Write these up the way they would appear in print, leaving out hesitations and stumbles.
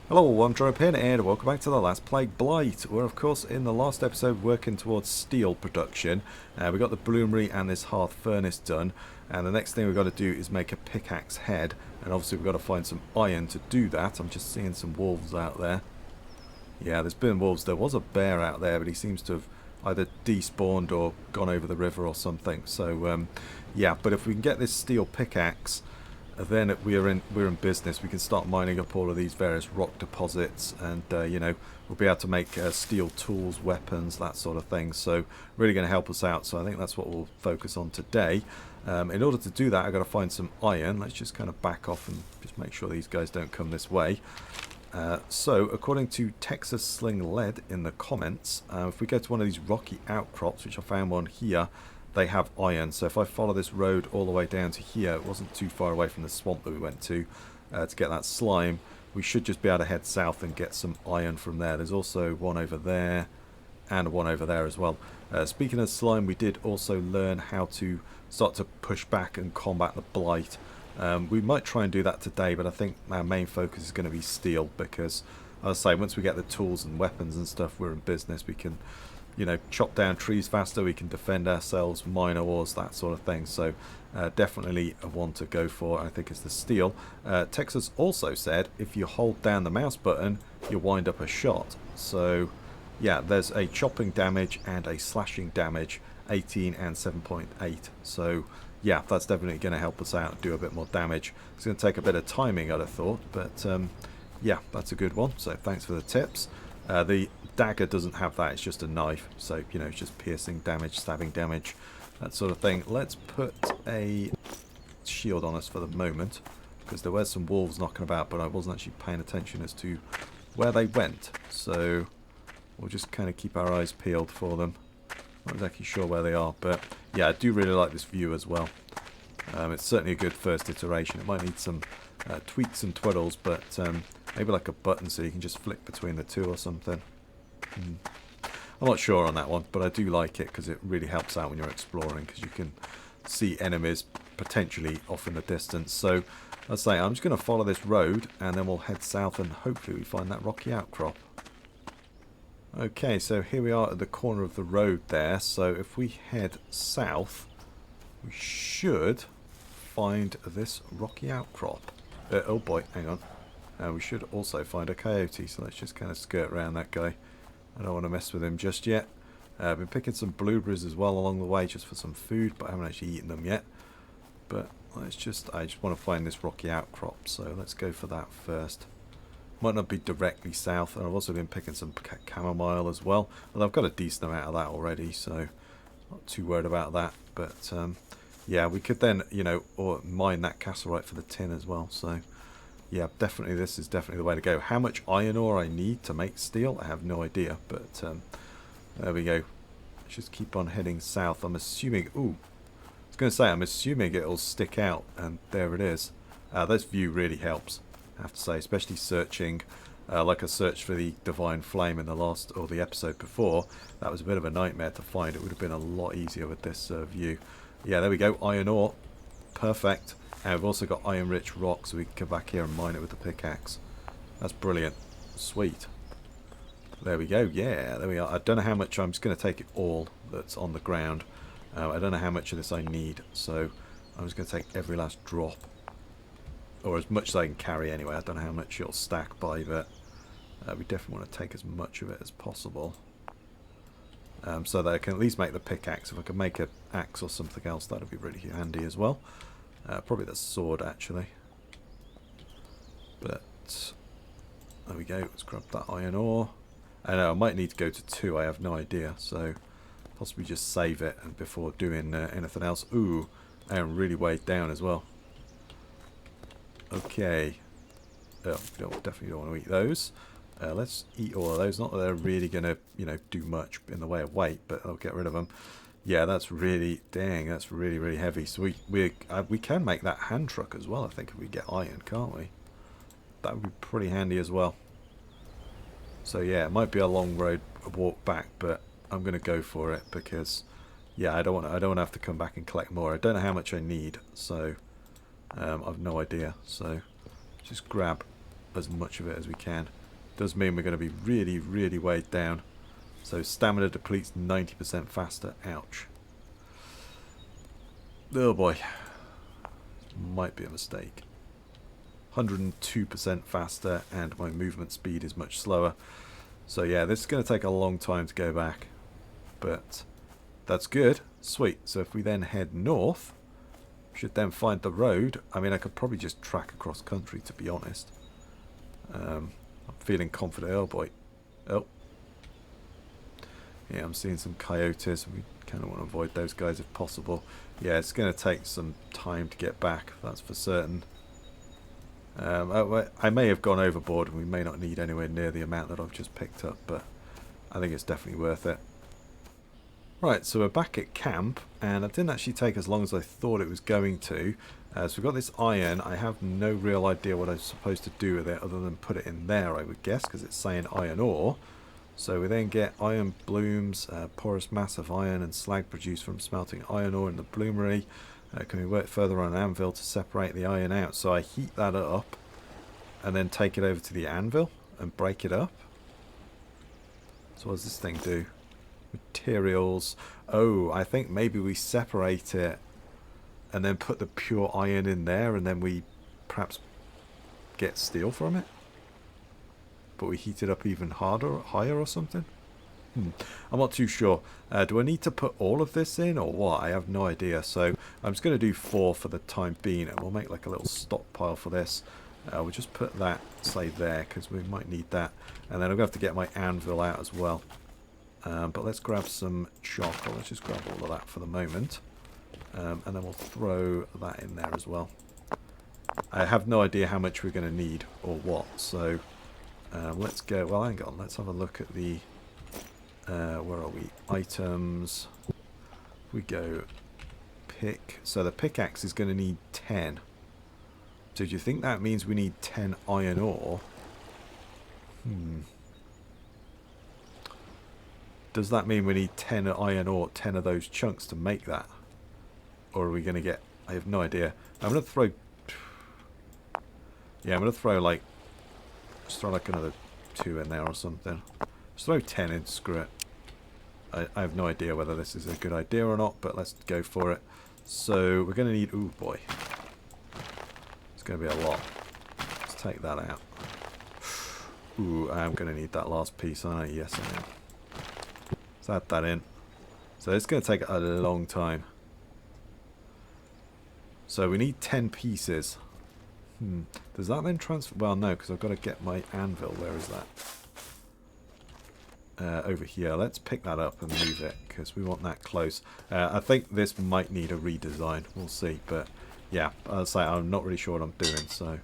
Hello, I'm Dropin and welcome back to the Last Plague Blight. We're of course in the last episode working towards steel production. We got the bloomery and this hearth furnace done, and the next thing we've got to do is make a pickaxe head, and obviously we've got to find some iron to do that. I'm just seeing some wolves out there. Yeah, there's been wolves. There was a bear out there, but he seems to have either despawned or gone over the river or something. So yeah, but if we can get this steel pickaxe, then we're in business. We can start mining up all of these various rock deposits, and you know, we'll be able to make steel tools, weapons, that sort of thing. So really going to help us out. So I think that's what we'll focus on today. In order to do that, I've got to find some iron. Let's just kind of back off and just make sure these guys don't come this way. So according to Texas Sling Lead in the comments, if we go to one of these rocky outcrops, which I found one here, they have iron. So if I follow this road all the way down to here, it wasn't too far away from the swamp that we went to get that slime. We should just be able to head south and get some iron from there. There's also one over there and one over there as well. Speaking of slime, we did also learn how to start to push back and combat the blight. We might try and do that today, but I think our main focus is going to be steel, because as I say, once we get the tools and weapons and stuff, we're in business. We can, you know, chop down trees faster, we can defend ourselves, mine ores, that sort of thing. So definitely a one to go for, I think, is the steel. Texas also said if you hold down the mouse button, you wind up a shot. So yeah, there's a chopping damage and a slashing damage, 18 and 7.8. So yeah, that's definitely going to help us out and do a bit more damage. It's going to take a bit of timing, I'd have thought, but yeah, that's a good one. So thanks for the tips. The dagger doesn't have that, it's just a knife, so you know, it's just piercing damage, stabbing damage, that sort of thing. Let's put a shield on us for the moment, because there were some wolves knocking about, but I wasn't actually paying attention as to where they went, so we'll just kind of keep our eyes peeled for them. Not exactly sure where they are, but yeah, I do really like this view as well. It's certainly a good first iteration. It might need some tweaks and twiddles, but maybe like a button so you can just flick between the two or something. I'm not sure on that one, but I do like it because it really helps out when you're exploring, because you can see enemies potentially off in the distance. So I'd say I'm just going to follow this road, and then we'll head south, and hopefully we find that rocky outcrop. Okay, so here we are at the corner of the road there. So if we head south, we should find this rocky outcrop. Oh boy, hang on. We should also find a coyote, so let's just kind of skirt around that guy. I don't want to mess with him just yet. I've been picking some blueberries as well along the way, just for some food, but I haven't actually eaten them yet. But I just want to find this rocky outcrop, so let's go for that first. Might not be directly south, and I've also been picking some chamomile as well. Although I've got a decent amount of that already, so not too worried about that. But yeah, we could then, you know, or mine that castlite for the tin as well. So yeah, definitely this is definitely the way to go. How much iron ore I need to make steel, I have no idea. But there we go. Let's just keep on heading south. I'm assuming, ooh, I was going to say, I'm assuming it'll stick out, and there it is. This view really helps, I have to say, especially searching, like I searched for the Divine Flame in the last, or the episode before. That was a bit of a nightmare to find. It would have been a lot easier with this view. Yeah, there we go, iron ore, perfect. And we've also got iron rich rock, so we can come back here and mine it with the pickaxe. That's brilliant. Sweet. There we go, yeah, there we are. I don't know how much, I'm just going to take it all that's on the ground. I don't know how much of this I need, so I'm just going to take every last drop. Or as much as I can carry anyway. I don't know how much it'll stack by, but we definitely want to take as much of it as possible. So that I can at least make the pickaxe. If I can make an axe or something else, that would be really handy as well. Probably the sword, actually. But there we go. Let's grab that iron ore. I know I might need to go to 2. I have no idea. So possibly just save it and before doing anything else. Ooh, I am really weighed down as well. Okay. Oh, definitely don't want to eat those. Let's eat all of those. Not that they're really going to, you know, do much in the way of weight, but I'll get rid of them. Yeah, that's really, dang, that's really, really heavy. So we can make that hand truck as well, I think, if we get iron, can't we? That would be pretty handy as well. So yeah, it might be a long road walk back, but I'm going to go for it because, yeah, I don't want to have to come back and collect more. I don't know how much I need, so I've no idea. So just grab as much of it as we can. Does mean we're going to be really, really weighed down. So stamina depletes 90% faster. Ouch. Oh boy. Might be a mistake. 102% faster, and my movement speed is much slower. So yeah, this is going to take a long time to go back. But that's good. Sweet. So if we then head north, should then find the road. I mean, I could probably just track across country, to be honest. I'm feeling confident. Oh boy. Oh. Yeah, I'm seeing some coyotes. We kind of want to avoid those guys if possible. Yeah, it's going to take some time to get back. That's for certain. I may have gone overboard and we may not need anywhere near the amount that I've just picked up, but I think it's definitely worth it. Right, so we're back at camp, and it didn't actually take as long as I thought it was going to. So we've got this iron. I have no real idea what I'm supposed to do with it other than put it in there, I would guess, because it's saying iron ore. So we then get iron blooms, porous mass of iron and slag produced from smelting iron ore in the bloomery. Can we work further on an anvil to separate the iron out? So I heat that up and then take it over to the anvil and break it up. So what does this thing do? Materials. Oh, I think maybe we separate it and then put the pure iron in there, and then we perhaps get steel from it. But we heat it up even higher or something? I'm not too sure. Do I need to put all of this in or what? I have no idea. So I'm just going to do 4 for the time being, and we'll make like a little stockpile for this. We'll just put that, say, there, because we might need that. And then I'm going to have to get my anvil out as well. But let's grab some charcoal. Let's just grab all of that for the moment. And then we'll throw that in there as well. I have no idea how much we're going to need or what. So let's go. Well, hang on. Let's have a look at the... where are we? Items. We go pick. So the pickaxe is going to need 10. So do you think that means we need 10 iron ore? Does that mean we need 10 iron ore, 10 of those chunks to make that? Or are we going to get... I have no idea. I'm going to throw... Yeah, I'm going to throw like... Just throw like another 2 in there or something. Just throw 10 in, screw it. I have no idea whether this is a good idea or not, but let's go for it. So we're going to need... Ooh, boy. It's going to be a lot. Let's take that out. Ooh, I'm going to need that last piece, aren't I? Yes, I am. Let's add that in. So it's going to take a long time. So we need 10 pieces. Does that then transfer? Well, no, because I've got to get my anvil. Where is that? Over here. Let's pick that up and move it because we want that close. I think this might need a redesign. We'll see. But yeah, I'll say I'm not really sure what I'm doing. So,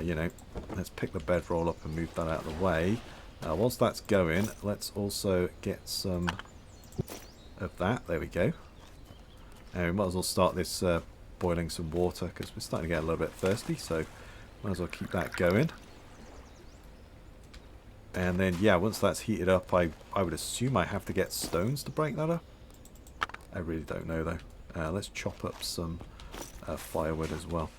you know, let's pick the bedroll up and move that out of the way. Whilst that's going, let's also get some of that. There we go. And we might as well start this boiling some water because we're starting to get a little bit thirsty. So might as well keep that going. And then, yeah, once that's heated up, I would assume I have to get stones to break that up. I really don't know, though. Let's chop up some firewood as well.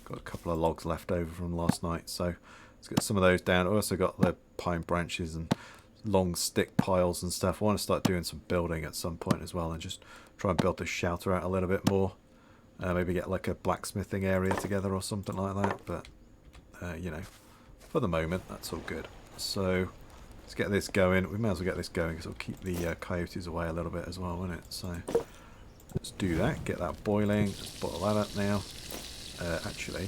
Got a couple of logs left over from last night, so let's get some of those down. I also got the pine branches and long stick piles and stuff. I want to start doing some building at some point as well and just try and build this shelter out a little bit more. Maybe get like a blacksmithing area together or something like that. But, you know, for the moment, that's all good. So let's get this going. We may as well get this going because it'll keep the coyotes away a little bit as well, won't it? So let's do that. Get that boiling. Let's bottle that up now. Actually,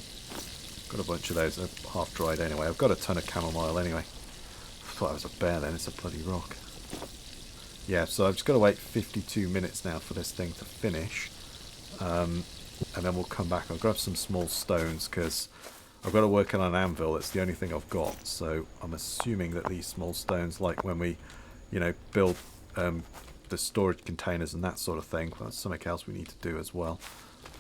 got a bunch of those. They're half dried anyway. I've got a ton of chamomile anyway. I thought it was a bear then. It's a bloody rock. Yeah, so I've just got to wait 52 minutes now for this thing to finish. And then we'll come back. I'll grab some small stones because I've got to work on an anvil. It's the only thing I've got. So I'm assuming that these small stones, like when we, you know, build the storage containers and that sort of thing, well, that's something else we need to do as well.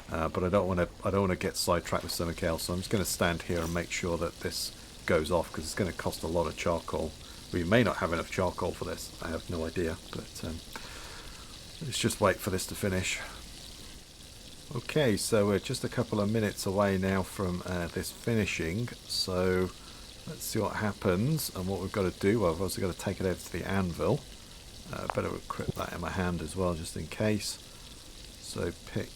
But I don't want to get sidetracked with something else. So I'm just going to stand here and make sure that this goes off because it's going to cost a lot of charcoal. We may not have enough charcoal for this. I have no idea. But let's just wait for this to finish. Okay, so we're just a couple of minutes away now from this finishing, so let's see what happens and what we've got to do. Well, I've also got to take it over to the anvil. Better equip that in my hand as well, just in case. So pick...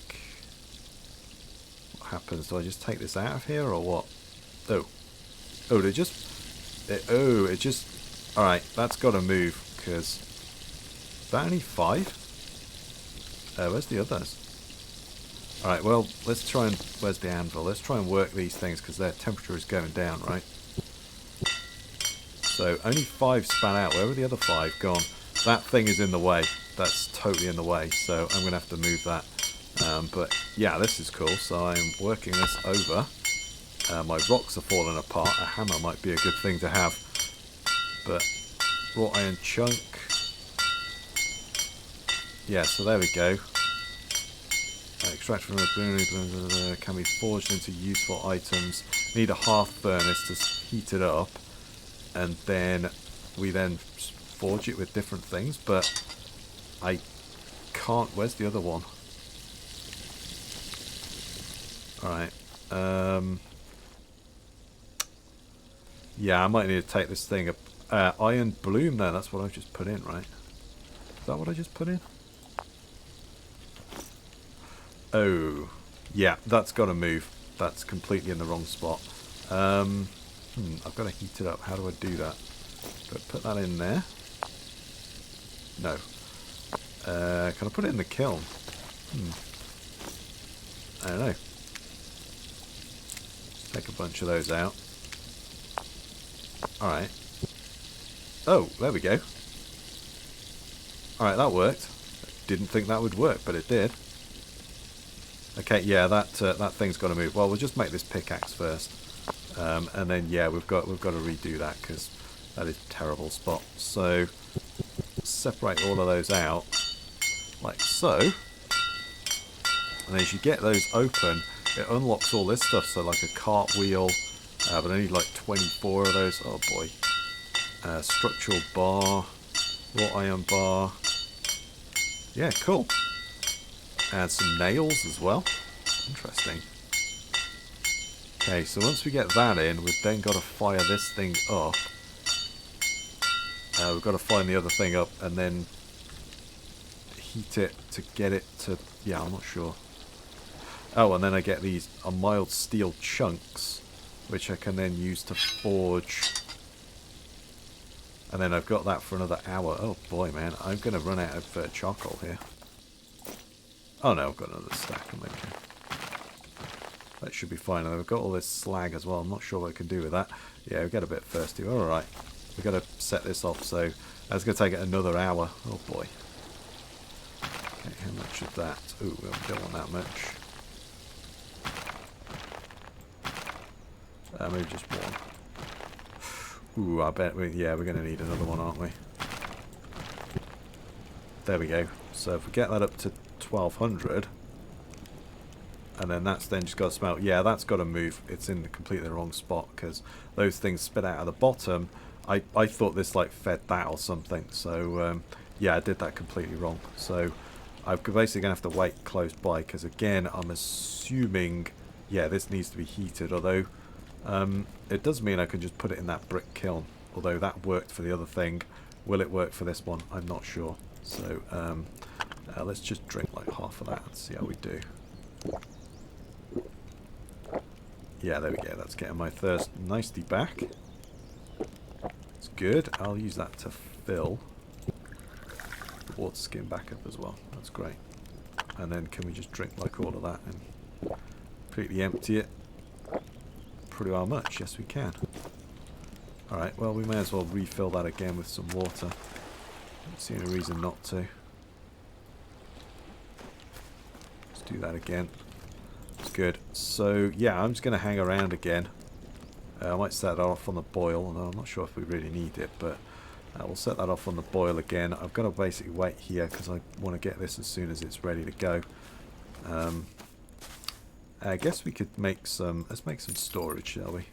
What happens? Do I just take this out of here, or what? Oh. Oh, it just... Alright, that's got to move, because... Is that only 5? Where's the others? Alright, well, let's try and... Where's the anvil? Let's try and work these things, because their temperature is going down, right? So, only 5 span out. Where were the other 5 gone? That thing is in the way. That's totally in the way, so I'm going to have to move that. But, yeah, this is cool. So I'm working this over. My rocks are falling apart. A hammer might be a good thing to have. But, wrought iron chunk. Yeah, so there we go. Extract from a blue can be forged into useful items. Need a hearth furnace to heat it up. And then we then forge it with different things, but I can't. Where's the other one? Alright. Yeah, I might need to take this thing up. Iron bloom then, that's what I've just put in, right? Is that what I just put in? Oh. Yeah, that's got to move. That's completely in the wrong spot. I've got to heat it up. How do I do that? Do I put that in there? No. Can I put it in the kiln? I don't know. Take a bunch of those out. Alright. Oh, there we go. Alright, that worked. Didn't think that would work, but it did. Okay, yeah, that thing's got to move. Well, we'll just make this pickaxe first. And then, yeah, we've got to redo that, because that is a terrible spot. So, separate all of those out, like so. And as you get those open, it unlocks all this stuff. So, like a cartwheel, but I need like 24 of those. Oh boy. Structural bar, wrought iron bar. Yeah, cool. And some nails as well. Interesting. Okay, so once we get that in, we've then got to fire this thing up. We've got to fire the other thing up and then heat it to get it to... Yeah, I'm not sure. Oh, and then I get these mild steel chunks, which I can then use to forge. And then I've got that for another hour. Oh boy, man, I'm going to run out of charcoal here. Oh no, I've got another stack. I'm okay. That should be fine. And I've got all this slag as well. I'm not sure what I can do with that. Yeah, we get a bit thirsty. Alright. We've got to set this off, so that's going to take it another hour. Oh boy. Okay, how much of that? Ooh, we don't want that much. Maybe just one. Ooh, I bet yeah, we're going to need another one, aren't we? There we go. So if we get that up to 1200, and then that's then just got to smelt. Yeah, that's got to move. It's in the completely wrong spot, because those things spit out of the bottom. I thought this like fed that or something. So yeah, I did that completely wrong. So I'm basically going to have to wait close by, because again, I'm assuming, yeah, this needs to be heated. Although it does mean I can just put it in that brick kiln. Although that worked for the other thing. Will it work for this one? I'm not sure. So let's just drink like half of that and see how we do. Yeah, there we go. That's getting my thirst nicely back. It's good. I'll use that to fill the water skin back up as well. That's great. And then can we just drink like all of that and completely empty it? Pretty well much. Yes, we can. Alright, well, we may as well refill that again with some water. Don't see any reason not to. Let's do that again. It's good. So, yeah, I'm just going to hang around again. I might set that off on the boil, although I'm not sure if we really need it, but we'll set that off on the boil again. I've got to basically wait here because I want to get this as soon as it's ready to go. I guess we could make some... Let's make some storage, shall we?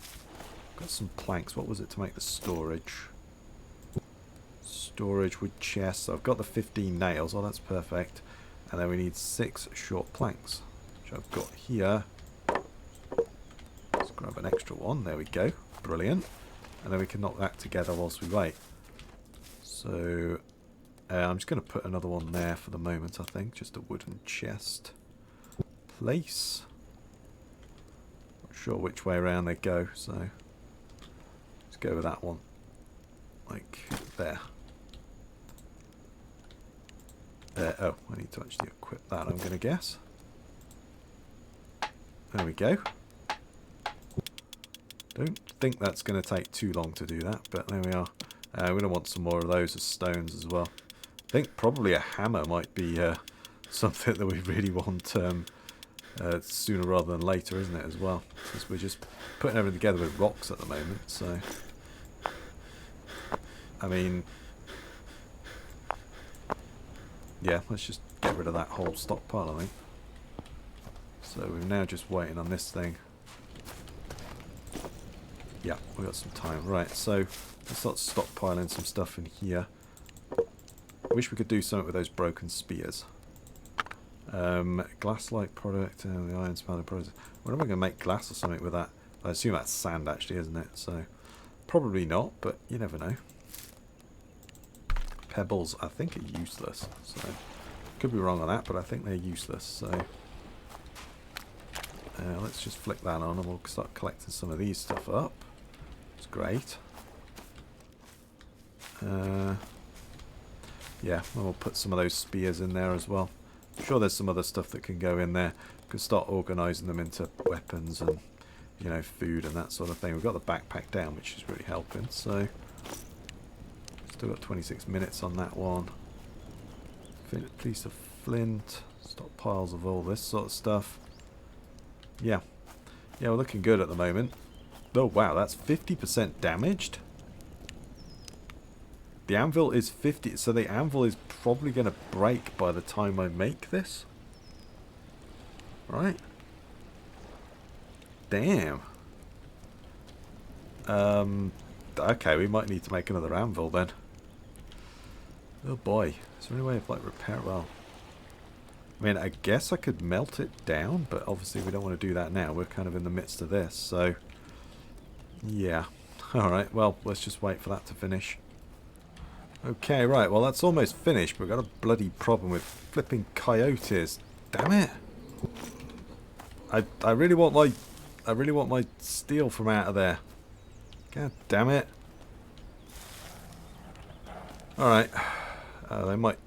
Got some planks. What was it to make the storage? Storage wood chest. So I've got the 15 nails. Oh, that's perfect. And then we need 6 short planks. which I've got here. Let's grab an extra one. There we go. Brilliant. And then we can knock that together whilst we wait. So I'm just going to put another one there for the moment, I think. Just a wooden chest. Place. Not sure which way around they go, so let's go with that one. Like there. There. Oh, I need to actually equip that, I'm going to guess. There we go. Don't think that's going to take too long to do that, but there we are. We're going to want some more of those as stones as well. I think probably a hammer might be something that we really want sooner rather than later, isn't it, as well? Because we're just putting everything together with rocks at the moment, so... I mean... yeah, let's just get rid of that whole stockpile, I think. So we're now just waiting on this thing. Yeah, we've got some time. Right, so let's start stockpiling some stuff in here. I wish we could do something with those broken spears. Glass-like product, the iron spouting product. What am I going to make glass or something with that? I assume that's sand actually, isn't it? So probably not, but you never know. Pebbles, I think, are useless. So could be wrong on that, but I think they're useless. So let's just flick that on, and we'll start collecting some of these stuff up. It's great. Yeah, and we'll put some of those spears in there as well. I'm sure there's some other stuff that can go in there. We can start organising them into weapons and, you know, food and that sort of thing. We've got the backpack down, which is really helping. So, still got 26 minutes on that one. Piece of flint, stockpiles of all this sort of stuff. Yeah. Yeah, we're looking good at the moment. Oh, wow, that's 50% damaged. The anvil is 50, so the anvil is probably going to break by the time I make this. Right? Damn. Okay, we might need to make another anvil then. Oh boy. Is there any way of like repair? Well, I mean, I guess I could melt it down, but obviously we don't want to do that now. We're kind of in the midst of this, so yeah. Alright, well, let's just wait for that to finish. Okay, right, well that's almost finished, but we've got a bloody problem with flipping coyotes. Damn it. I really want my steel from out of there. God damn it. Alright.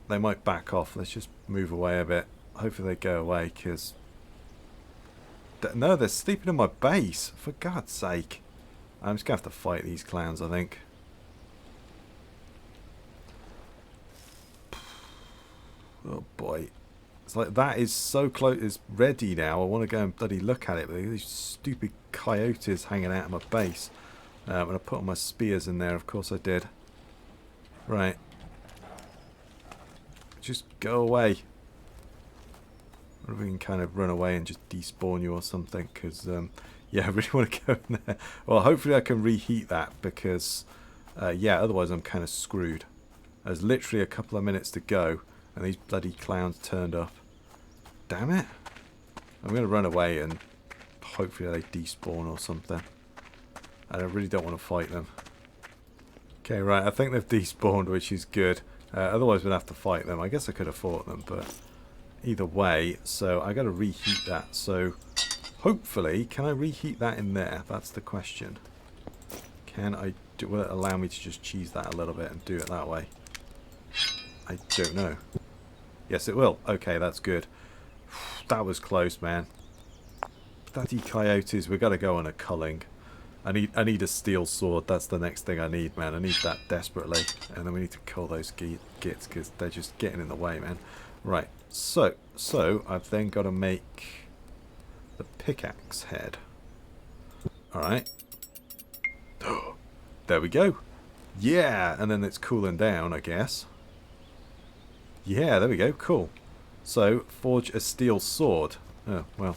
They might back off. Let's just move away a bit. Hopefully they go away, because no, they're sleeping in my base. For God's sake. I'm just going to have to fight these clowns, I think. Oh boy. It's like that is so close. It's ready now. I want to go and bloody look at it. But these stupid coyotes hanging out of my base. And I put all my spears in there. Of course I did. Right. Just go away. Or we can kind of run away and just despawn you or something. Because, yeah, I really want to go in there. Well, hopefully I can reheat that. Because, yeah, otherwise I'm kind of screwed. There's literally a couple of minutes to go. And these bloody clowns turned up. Damn it. I'm going to run away and hopefully they despawn or something. And I really don't want to fight them. Okay, right. I think they've despawned, which is good. Otherwise we'd have to fight them. I guess I could have fought them, but either way. So I got to reheat that. So hopefully, can I reheat that in there? That's the question. Can I do? Will it allow me to just cheese that a little bit and do it that way? I don't know. Yes, it will. Okay, that's good. That was close, man. Bloody coyotes. We've got to go on a culling. I need a steel sword. That's the next thing I need, man. I need that desperately. And then we need to kill those gits because they're just getting in the way, man. Right. So I've then got to make the pickaxe head. Alright. There we go. Yeah, and then it's cooling down, I guess. Yeah, there we go. Cool. So, forge a steel sword. Oh, well.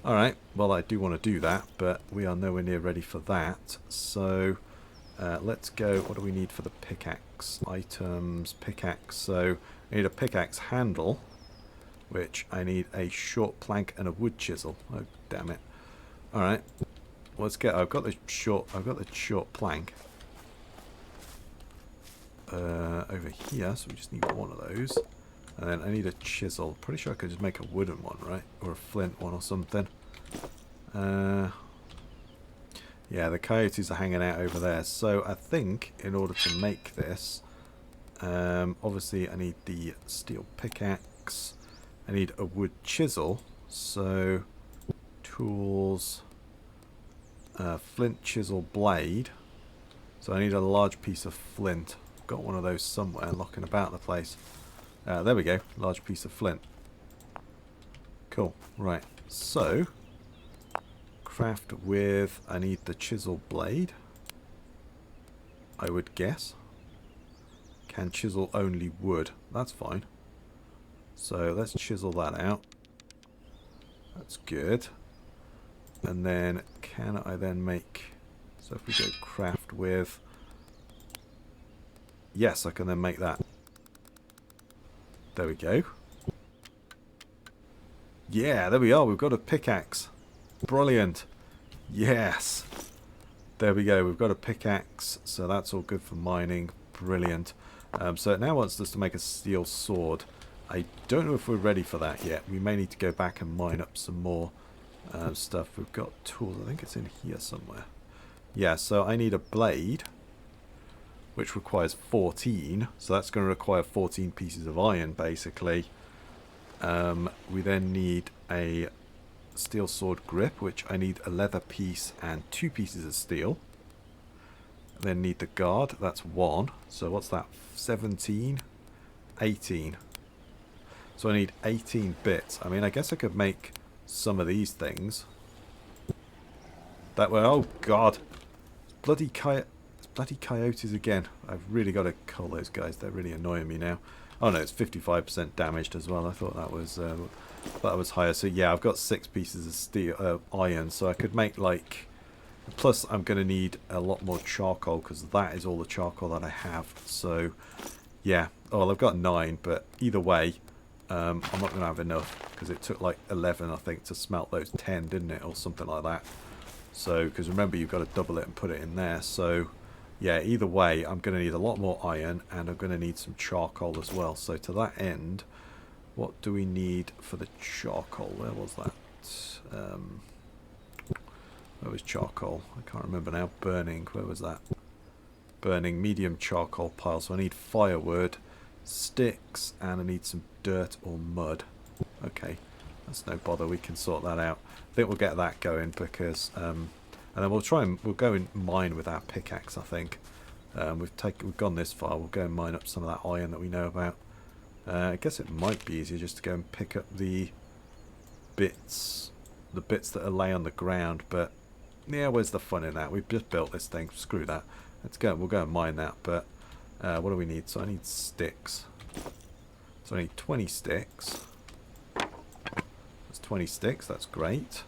Alright. Well, I do want to do that, but we are nowhere near ready for that. So, let's go. What do we need for the pickaxe? Items, pickaxe. So, I need a pickaxe handle. which I need a short plank and a wood chisel. Oh, damn it. Alright. Let's get, I've got the short plank over here, so we just need one of those. And then I need a chisel. Pretty sure I could just make a wooden one, right? Or a flint one or something. Yeah, the coyotes are hanging out over there. So I think in order to make this, obviously I need the steel pickaxe. I need a wood chisel. So tools, flint, chisel, blade. So I need a large piece of flint. Got one of those somewhere knocking about the place. There we go, large piece of flint. Cool, right. So craft with, I need the chisel blade, I would guess. Can chisel only wood, that's fine. So let's chisel that out. That's good. And then can I then make, so if we go craft with, yes, I can then make that. There we go. Yeah, there we are, we've got a pickaxe. Brilliant. Yes. There we go. We've got a pickaxe, so that's all good for mining. Brilliant. So it now wants us to make a steel sword. I don't know if we're ready for that yet. We may need to go back and mine up some more stuff. We've got tools. I think it's in here somewhere. Yeah, so I need a blade, which requires 14. So that's going to require 14 pieces of iron, basically. We then need a steel sword grip, which I need a leather piece and 2 pieces of steel. Then need the guard, that's 1. So what's that? 17, 18. So I need 18 bits. I mean, I guess I could make some of these things. That way, oh god, bloody coyotes again. I've really got to cull those guys. They're really annoying me now. Oh no, it's 55% damaged as well. I thought that was higher. So yeah, I've got 6 pieces of steel, iron. So I could make like. Plus, I'm going to need a lot more charcoal because that is all the charcoal that I have. So yeah, well, I've got 9, but either way, I'm not going to have enough because it took like 11, I think, to smelt those 10, didn't it, or something like that. So because remember, you've got to double it and put it in there. So. Yeah, either way, I'm going to need a lot more iron, and I'm going to need some charcoal as well. So to that end, what do we need for the charcoal? Where was that? Where was charcoal? I can't remember now. Burning, where was that? Burning, medium charcoal pile. So I need firewood, sticks, and I need some dirt or mud. Okay, that's no bother. We can sort that out. I think we'll get that going because... and then we'll go and mine with our pickaxe, I think. We've gone this far, we'll go and mine up some of that iron that we know about. I guess it might be easier just to go and pick up the bits that are lay on the ground, but yeah, where's the fun in that? We've just built this thing, screw that. We'll go and mine that, but what do we need? So I need sticks. So I need 20 sticks. That's 20 sticks, that's great.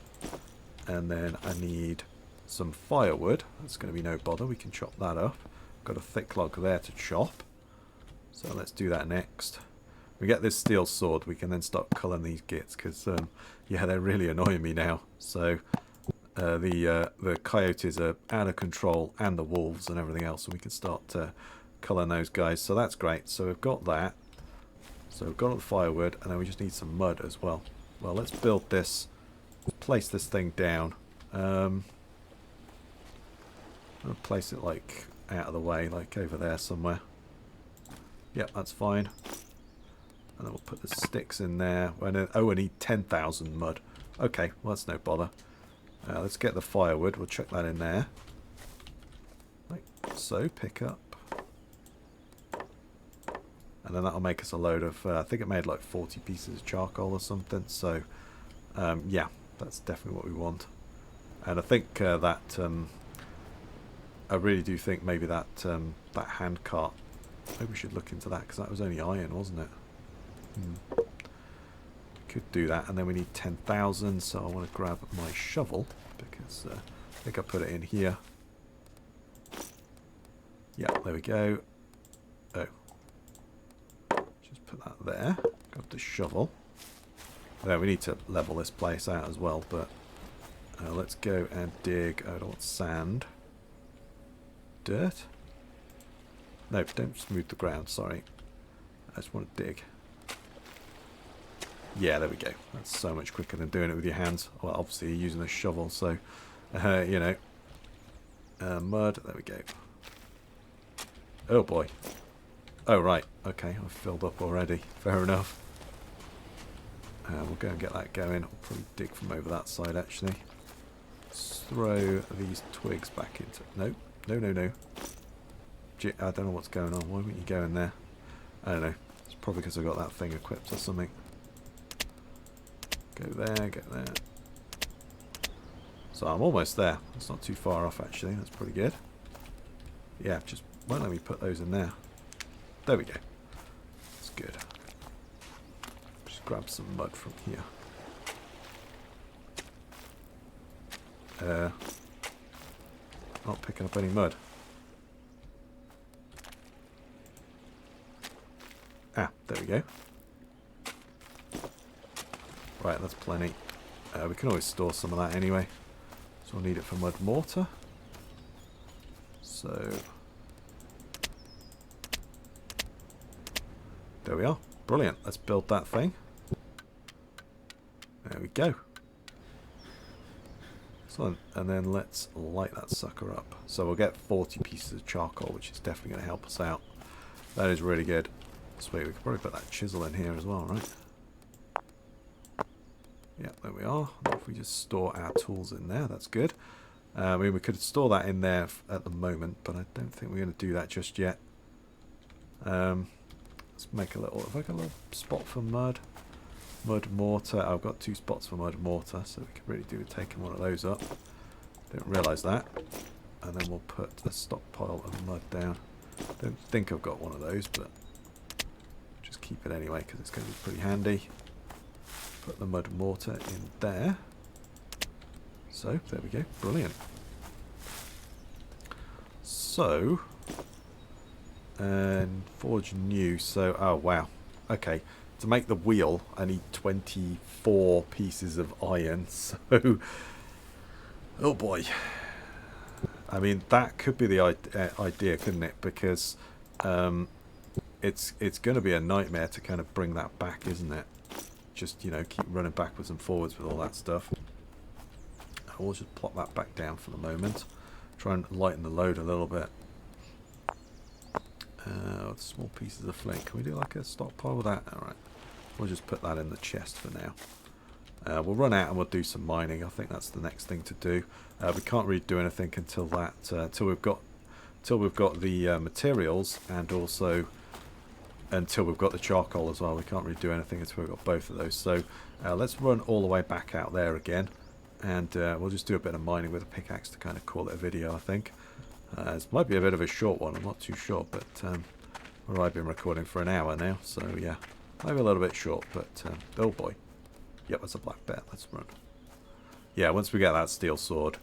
And then I need some firewood. That's going to be no bother. We can chop that up. Got a thick log there to chop. So let's do that next. We get this steel sword. We can then start culling these gits because, yeah, they're really annoying me now. So the coyotes are out of control and the wolves and everything else. So we can start culling those guys. So that's great. So we've got that. So we've got all the firewood and then we just need some mud as well. Well, let's build this. Place this thing down. I'll place it like out of the way, like over there somewhere. Yep, that's fine. And then we'll put the sticks in there. Oh, I need 10,000 mud. Okay, well that's no bother. Let's get the firewood. We'll chuck that in there. Like so, pick up. And then that'll make us a load of, I think it made like 40 pieces of charcoal or something. So, yeah, that's definitely what we want. And I think that, I really do think maybe that that hand cart, maybe we should look into that because that was only iron, wasn't it? We could do that. And then we need 10,000, so I want to grab my shovel because I think I put it in here. Yeah, there we go. Oh. Just put that there. Got the shovel. There, we need to level this place out as well, but let's go and dig. I don't want sand. Dirt? No, don't smooth the ground, sorry. I just want to dig. Yeah, there we go. That's so much quicker than doing it with your hands. Well, obviously you're using a shovel, so, you know. Mud, there we go. Oh boy. Oh, right. Okay, I've filled up already. Fair enough. We'll go and get that going. I'll probably dig from over that side, actually. Let's throw these twigs back into... No, no, no, no. I don't know what's going on. Why wouldn't you go in there? I don't know. It's probably because I got that thing equipped or something. Go there, go there. So I'm almost there. It's not too far off, actually. That's pretty good. Yeah, just won't let me put those in there. There we go. That's good. Just grab some mud from here. Not picking up any mud. Ah, there we go. Right, that's plenty. We can always store some of that anyway. So we'll need it for mud mortar. So there we are. Brilliant. Let's build that thing. There we go. Excellent. And then let's light that sucker up. So we'll get 40 pieces of charcoal, which is definitely going to help us out. That is really good. Sweet. We could probably put that chisel in here as well, right? Yeah, there we are. If we just store our tools in there, that's good. I mean, we could store that in there at the moment, but I don't think we're going to do that just yet. Let's make a little... Have I got a little spot for mud? Mud mortar. I've got 2 spots for mud mortar, so we could really do with taking one of those up. Didn't realise that. And then we'll put a stockpile of mud down. Don't think I've got one of those, but just keep it anyway because it's going to be pretty handy. Put the mud mortar in there. So, there we go. Brilliant. So, and forge new. So, oh wow. Okay. To make the wheel, I need 24 pieces of iron. So, oh boy. I mean, that could be the idea, couldn't it? Because it's going to be a nightmare to kind of bring that back, isn't it? Just, you know, keep running backwards and forwards with all that stuff. We'll just plop that back down for the moment. Try and lighten the load a little bit. Small pieces of flint. Can we do like a stockpile with that? Alright. We'll just put that in the chest for now. We'll run out and we'll do some mining. I think that's the next thing to do. We can't really do anything until that, till we've got the materials, and also until we've got the charcoal as well. We can't really do anything until we've got both of those. So let's run all the way back out there again, and we'll just do a bit of mining with a pickaxe to kind of call it a video, I think. This might be a bit of a short one, I'm not too sure, but I've been recording for an hour now, so yeah, maybe a little bit short, but oh boy. Yep, that's a black bear. Let's run. Yeah, once we get that steel sword,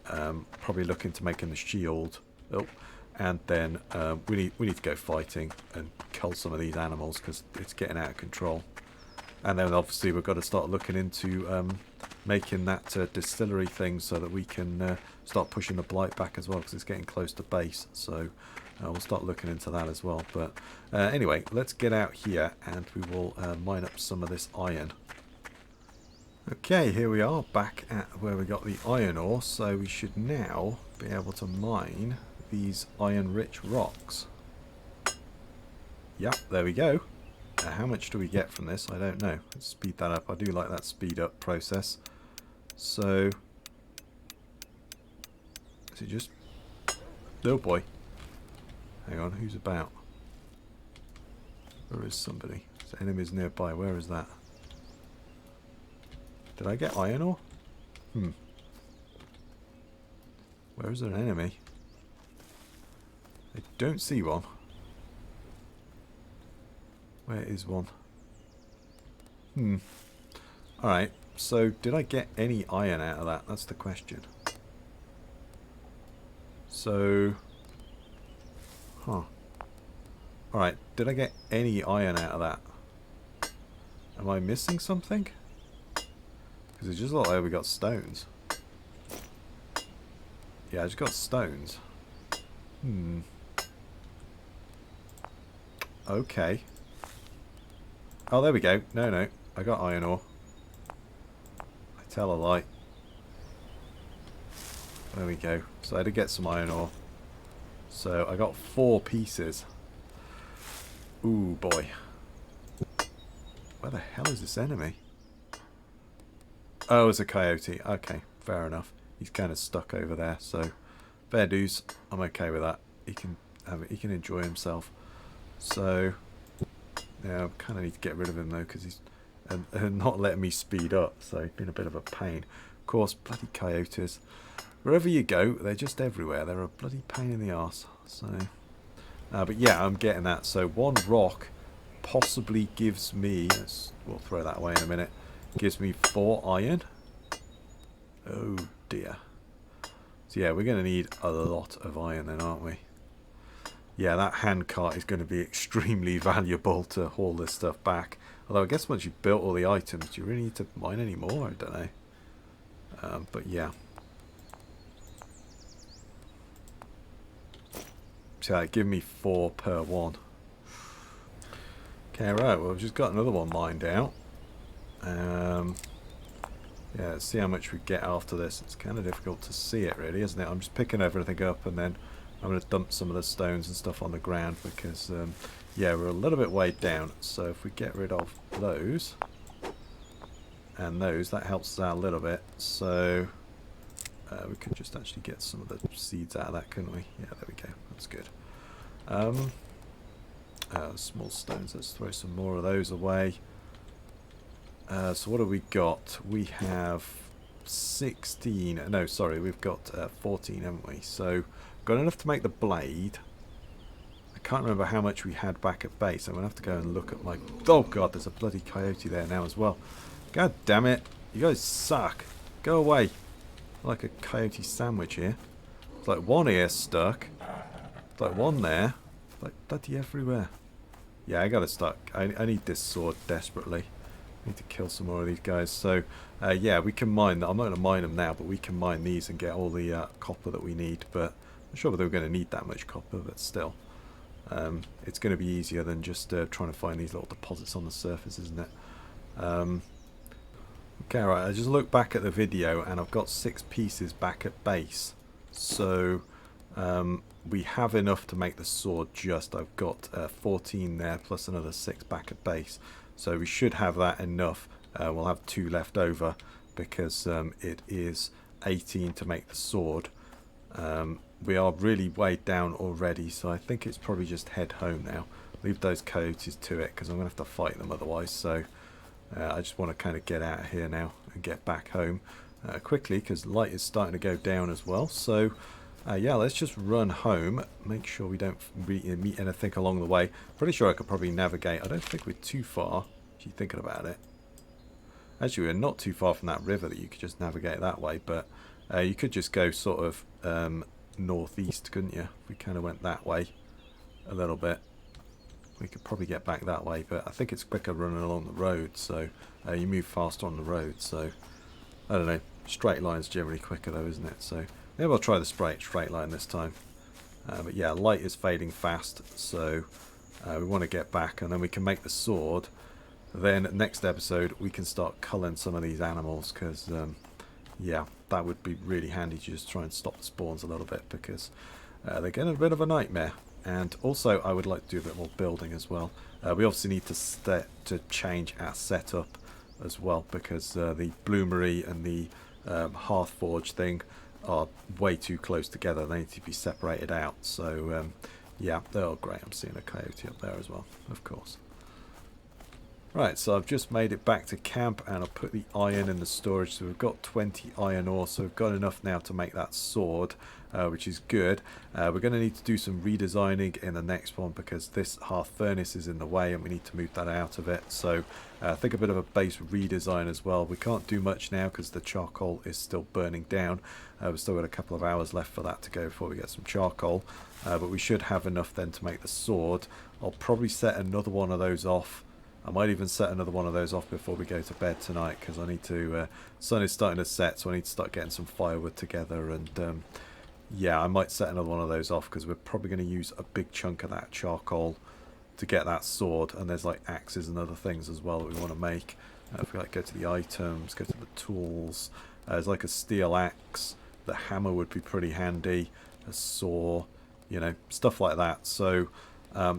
probably look into making the shield. Oh, and then we need to go fighting and cull some of these animals because it's getting out of control. And then obviously we've got to start looking into making that distillery thing so that we can start pushing the blight back as well, because it's getting close to base. So we'll start looking into that as well. But anyway, let's get out here and we will mine up some of this iron. Okay, here we are back at where we got the iron ore, so we should now be able to mine these iron-rich rocks. Yep, there we go. How much do we get from this? I don't know. Let's speed that up. I do like that speed up process. So, is it just... Oh boy. Hang on, who's about? There is somebody. There's enemies nearby. Where is that? Did I get iron ore? Where is there an enemy? I don't see one. Where is one? Alright, so did I get any iron out of that? That's the question. So... Alright, did I get any iron out of that? Am I missing something? Because it just looked like we got stones. Yeah, I just got stones. Okay. Oh, there we go. No. I got iron ore. I tell a lie. There we go. So I did get some iron ore. So I got 4 pieces. Ooh, boy. Where the hell is this enemy? Oh, it's a coyote. Okay, fair enough. He's kind of stuck over there, so fair dues. I'm okay with that. He can enjoy himself. So yeah, I kind of need to get rid of him though, because he's not letting me speed up. So he's been a bit of a pain. Of course, bloody coyotes. Wherever you go, they're just everywhere. They're a bloody pain in the arse. So, but yeah, I'm getting that. So 1 rock possibly gives me. We'll throw that away in a minute. Gives me 4 iron. Oh dear. So yeah, we're going to need a lot of iron then, aren't we? Yeah, that handcart is going to be extremely valuable to haul this stuff back. Although I guess once you've built all the items, do you really need to mine any more? I don't know. But yeah. So give me 4 per one. Okay, right. Well, we've just got another one mined out. Yeah, let's see how much we get after this. It's kind of difficult to see it, really, isn't it? I'm just picking everything up, and then I'm going to dump some of the stones and stuff on the ground because, yeah, we're a little bit weighed down. So if we get rid of those and those, that helps us out a little bit. So we could just actually get some of the seeds out of that, couldn't we? Yeah, there we go. That's good. Small stones. Let's throw some more of those away. So what have we got? We have 16. No, sorry, we've got 14, haven't we? So got enough to make the blade. I can't remember how much we had back at base. I'm going to have to go and look at my... Oh, God, there's a bloody coyote there now as well. God damn it. You guys suck. Go away. Like a coyote sandwich here. It's like one ear stuck. It's like one there. It's like bloody everywhere. Yeah, I got to start... I need this sword desperately. Need to kill some more of these guys. So yeah, we can mine that. I'm not going to mine them now, but we can mine these and get all the copper that we need. But I'm not sure whether we're going to need that much copper, but still, it's going to be easier than just trying to find these little deposits on the surface, isn't it? Okay, right. I just looked back at the video and I've got 6 pieces back at base. So we have enough to make the sword. I've got 14 there plus another 6 back at base. So we should have that enough. We'll have 2 left over because it is 18 to make the sword. We are really weighed down already, so I think it's probably just head home now. Leave those coyotes to it because I'm going to have to fight them otherwise. So I just want to kind of get out of here now and get back home quickly because light is starting to go down as well. So yeah, let's just run home. Make sure we don't meet anything along the way. Pretty sure I could probably navigate. I don't think we're too far, if you're thinking about it. Actually, we're not too far from that river that you could just navigate that way. But you could just go sort of northeast, couldn't you? If we kind of went that way a little bit. We could probably get back that way. But I think it's quicker running along the road. So you move faster on the road. So, I don't know. Straight line's generally quicker though, isn't it? So... maybe I'll try the straight line this time. But yeah, light is fading fast, so we want to get back and then we can make the sword. Then next episode we can start culling some of these animals because, yeah, that would be really handy to just try and stop the spawns a little bit because they're getting a bit of a nightmare. And also I would like to do a bit more building as well. We obviously need to change our setup as well because the bloomery and the hearth forge thing are way too close together. They need to be separated out. So yeah, oh great, I'm seeing a coyote up there as well, of course. Right, so I've just made it back to camp and I'll put the iron in the storage. So we've got 20 iron ore, so we've got enough now to make that sword, which is good. We're going to need to do some redesigning in the next one because this hearth furnace is in the way and we need to move that out of it. So I think a bit of a base redesign as well. We can't do much now because the charcoal is still burning down. We've still got a couple of hours left for that to go before we get some charcoal. But we should have enough then to make the sword. I'll probably set another one of those off I might even set another one of those off before we go to bed tonight, because I need to, sun is starting to set, so I need to start getting some firewood together, and yeah, I might set another one of those off, because we're probably going to use a big chunk of that charcoal to get that sword, and there's like axes and other things as well that we want to make. If we like go to the items, go to the tools, there's like a steel axe, the hammer would be pretty handy, a saw, you know, stuff like that. So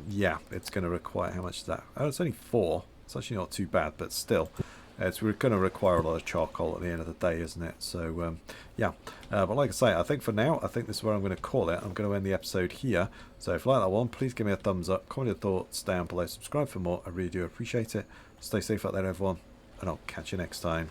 yeah, it's going to require, how much is that? Oh, it's only 4. It's actually not too bad, but still, it's going to require a lot of charcoal at the end of the day, isn't it? So yeah, but like I say, I think for now, I think this is where I'm going to call it. I'm going to end the episode here. So if you like that one, please give me a thumbs up, comment your thoughts down below, subscribe for more. I really do appreciate it. Stay safe out there, everyone, and I'll catch you next time.